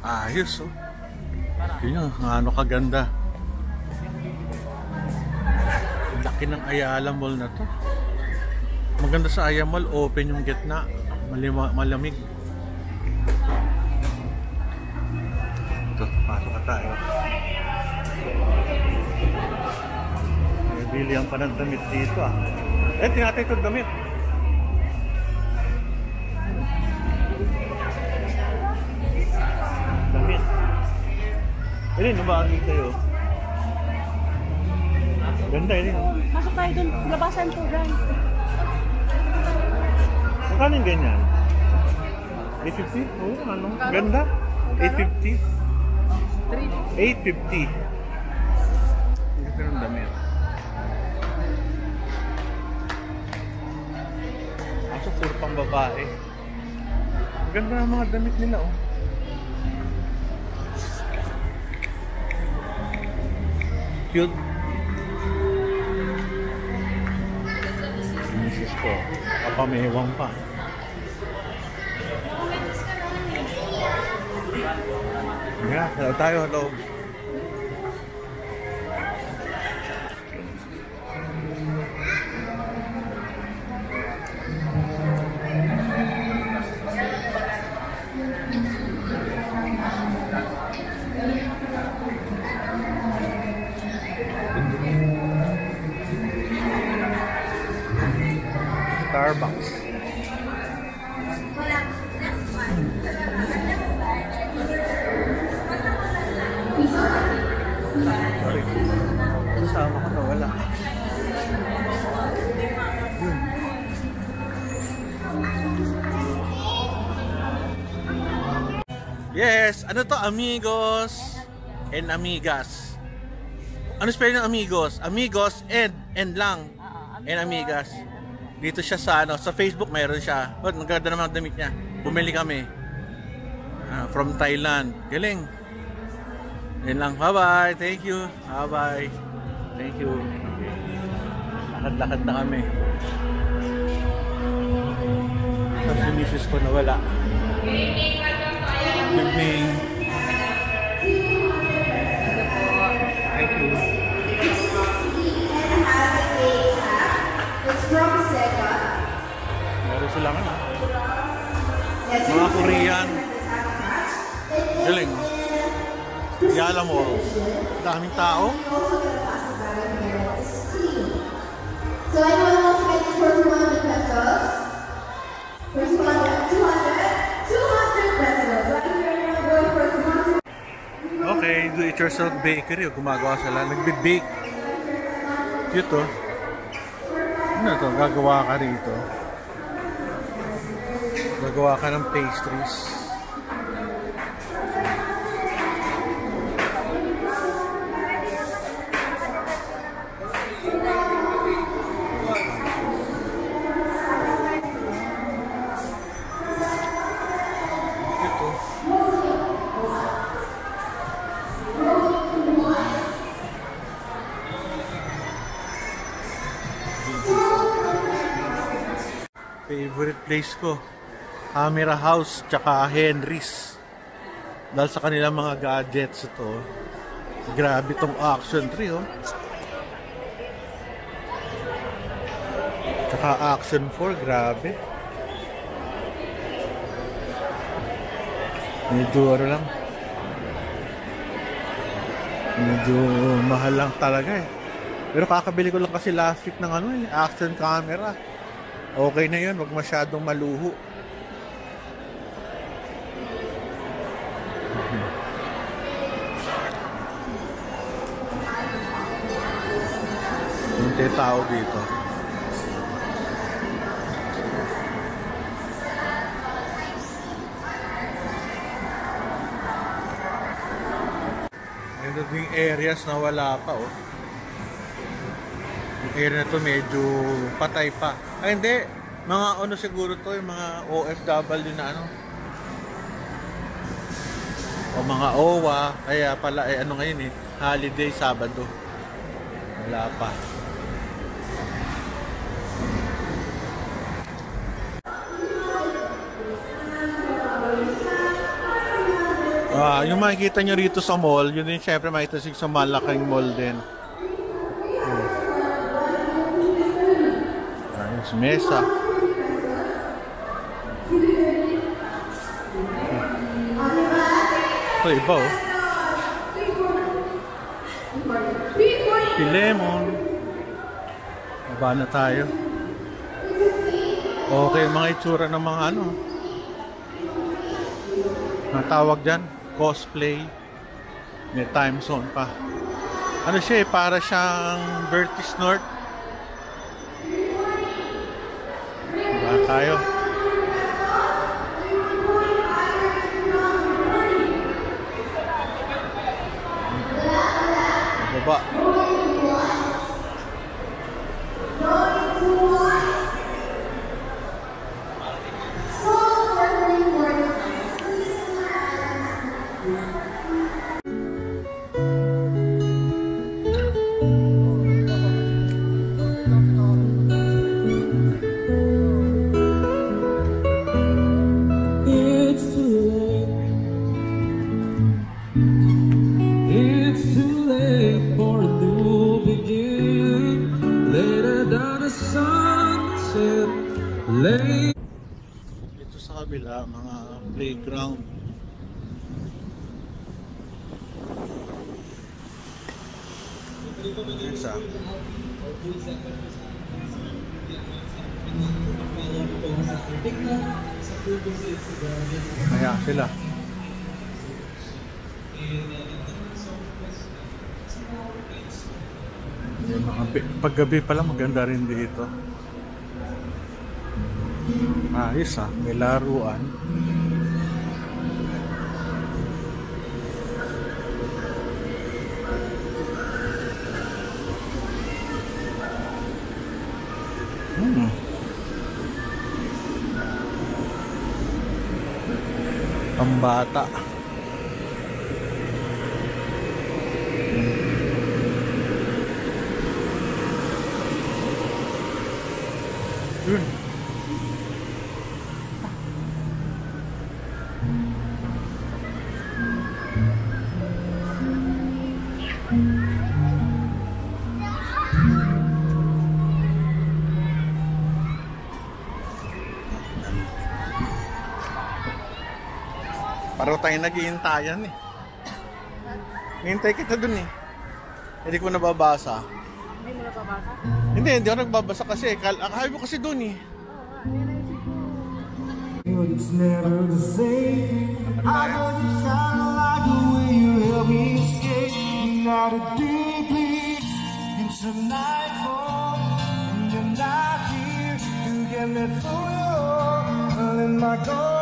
Ayos oh. Yun, ano kaganda. Laki ng Ayala Mall na to. Maganda sa Ayala Mall, open yung gitna. Malamig. Ito, pasok na tayo. May bilihan pa ng damit dito ah. Tinatay ito damit. Damit. Nabagi kayo. Ganda yun. Masok tayo dun, labasan to dyan. Magkano yung ganyan? 850? Oo, ano? Ganda. 850? 850. Ganda ng damit. Masok puro pang babae. Ganda ng mga damit nila oh. Cute. Misis ko. Kapamewang pa. Yeah, hello tayo. Hello. Starbucks. Sorry. Kasama ko na wala. Yes, ano to amigos and amigas. Ano spelling ng amigos? Amigos and lang. And amigas. Dito siya sa sa Facebook mayroon siya. But maganda naman ang damit niya. Bumili kami. From Thailand. Galing. Yan lang. Bye-bye. Thank you. Bye-bye. Thank you. Lakad-lakad na kami. Tapos yung misis ko nawala. Good evening. Thank you. Meron silang ano? Mga Korean. Galing. Ayala Mall. Daming tao. So anyone wants to get the first 100 pesos? First 200 pesos. Right here, you're going for 200. Okay, do-it-yourself bakery. Gumagawa sila. Nagbe-bake. Cute oh. Ano to? Gagawa ka rito. Gagawa ka ng pastries. Favorite place ko, Camera House tsaka Henry's. Dahil sa kanilang mga gadgets ito. Grabe tong Action 3 oh. Tsaka Action 4, grabe. Medyo ano lang. Medyo mahal lang talaga eh. Pero kakabili ko lang kasi last week ng Action camera. Okay na yun, wag masyadong maluho. Hindi tao dito. Ito yung areas na wala pa oh. Yung area na to medyo patay pa. Ay hindi, mga ano siguro to, yung mga OFW na ano. O mga OWA, kaya pala ano ngayon holiday, Sabado. Wala pa. Yung makikita nyo rito sa mall, yun din syempre makikita sa malaking mall din. Ayos, mesa. Ito, iba oh. Lemon. Baba na tayo. Okay, mga itsura ng mga ano. Natawag dyan, cosplay. May time zone pa. Ano siya eh, para siyang Vertis North. Baba tayo. Baba. Ito sa kabila, mga playground. Isa. Kaya sila. Paggabi pala maganda rin dito. Ayos ah, may laruan. Pambata. Yun. Paro tayo nag-iintayan eh. Hintay kita dun eh. Hindi ko nababasa. Hindi mo nababasa? Hindi ako nagbabasa kasi. Akahay mo kasi dun eh. It's never the same. I know you sound like the way you help me escape. Not a deeply into nightfall, and you're not here to get me through your in my car.